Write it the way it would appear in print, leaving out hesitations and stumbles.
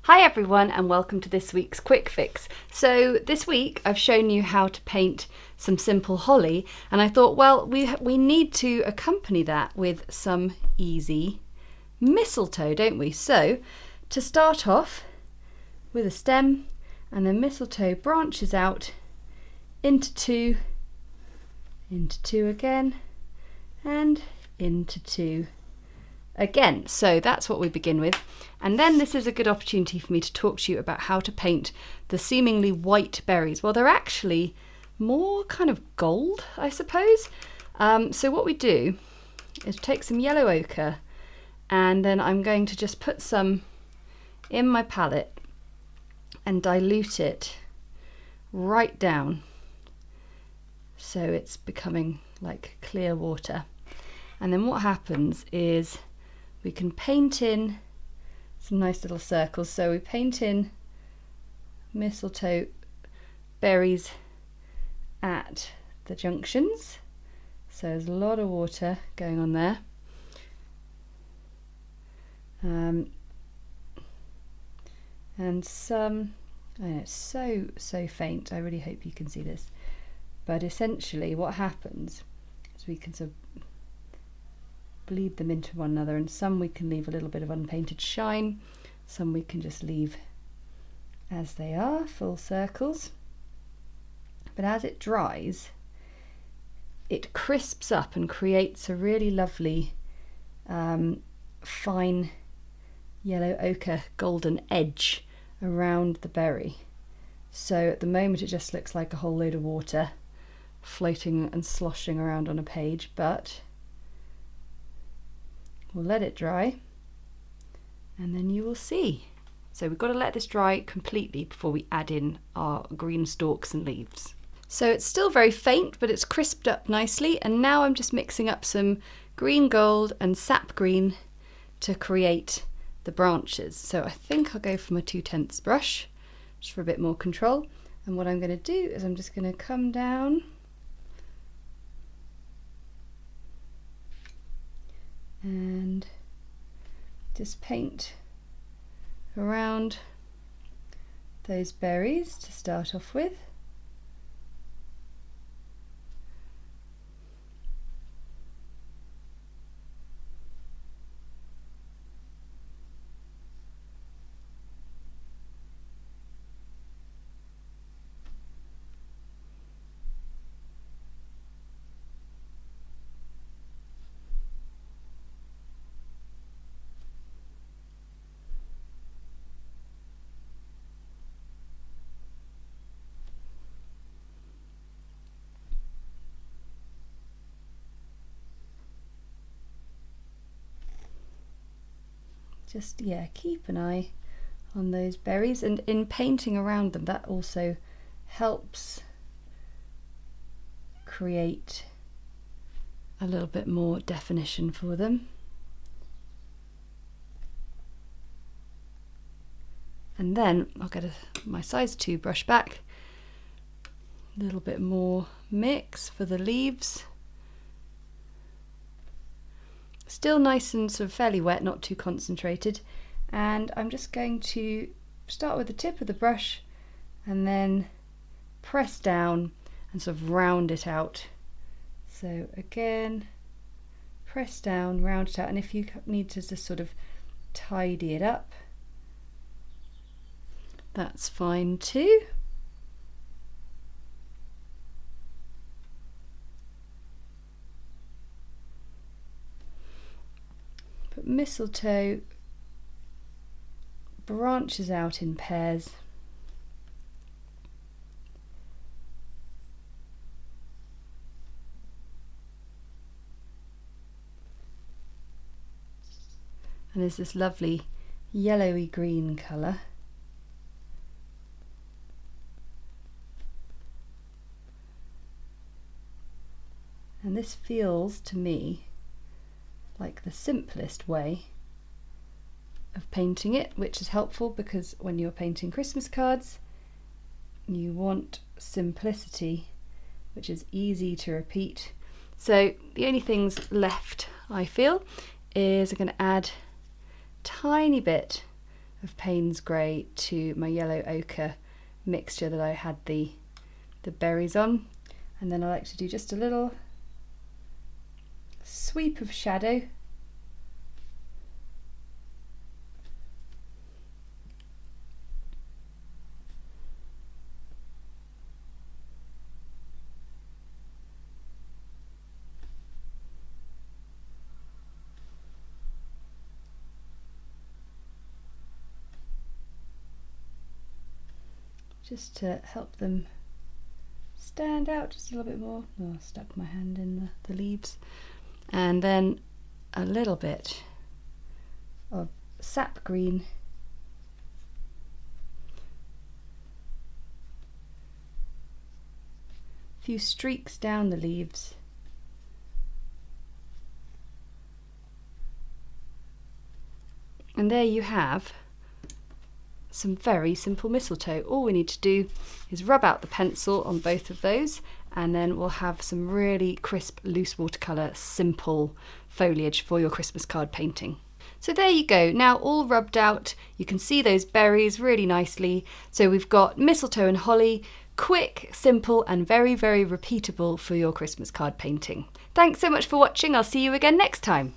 Hi everyone and welcome to this week's quick fix. So this week I've shown you how to paint some simple holly, and I thought, well, we need to accompany that with some easy mistletoe, don't we? So to start off with a stem, and the mistletoe branches out into two again, and into two again. So that's what we begin with. And then this is a good opportunity for me to talk to you about how to paint the seemingly white berries. Well, they're actually more kind of gold, I suppose. So what we do is take some yellow ochre, and then I'm going to just put some in my palette and dilute it right down so it's becoming like clear water. And then what happens is we can paint in some nice little circles. So we paint in mistletoe berries at the junctions. So there's a lot of water going on there. And some, I know it's so faint, I really hope you can see this. But essentially what happens is we can sort of bleed them into one another, and some we can leave a little bit of unpainted shine, some we can just leave as they are, full circles. But as it dries, it crisps up and creates a really lovely fine yellow ochre golden edge around the berry. So at the moment it just looks like a whole load of water floating and sloshing around on a page, but we'll let it dry and then you will see. So we've got to let this dry completely before we add in our green stalks and leaves. So it's still very faint, but it's crisped up nicely, and now I'm just mixing up some green gold and sap green to create the branches. So I think I'll go for my 2/10 brush just for a bit more control, and what I'm going to do is I'm just going to come down and just paint around those berries to start off with. Just, yeah, keep an eye on those berries, and in painting around them that also helps create a little bit more definition for them. And then I'll get my size 2 brush back, a little bit more mix for the leaves. Still nice and sort of fairly wet, not too concentrated, and I'm just going to start with the tip of the brush and then press down and sort of round it out. So again, press down, round it out, and if you need to just sort of tidy it up, that's fine too. But mistletoe branches out in pairs, and there's this lovely yellowy green colour. And this feels to me like the simplest way of painting it, which is helpful because when you're painting Christmas cards you want simplicity, which is easy to repeat. So the only things left, I feel, is I'm going to add a tiny bit of Paynes Grey to my yellow ochre mixture that I had the berries on. And then I like to do just a little sweep of shadow. Just to help them stand out just a little bit more. Oh, I stuck my hand in the leaves. And then a little bit of Sap Green. A few streaks down the leaves. And there you have some very simple mistletoe. All we need to do is rub out the pencil on both of those, and then we'll have some really crisp, loose watercolour, simple foliage for your Christmas card painting. So there you go, now all rubbed out. You can see those berries really nicely. So we've got mistletoe and holly, quick, simple, and very, very repeatable for your Christmas card painting. Thanks so much for watching. I'll see you again next time.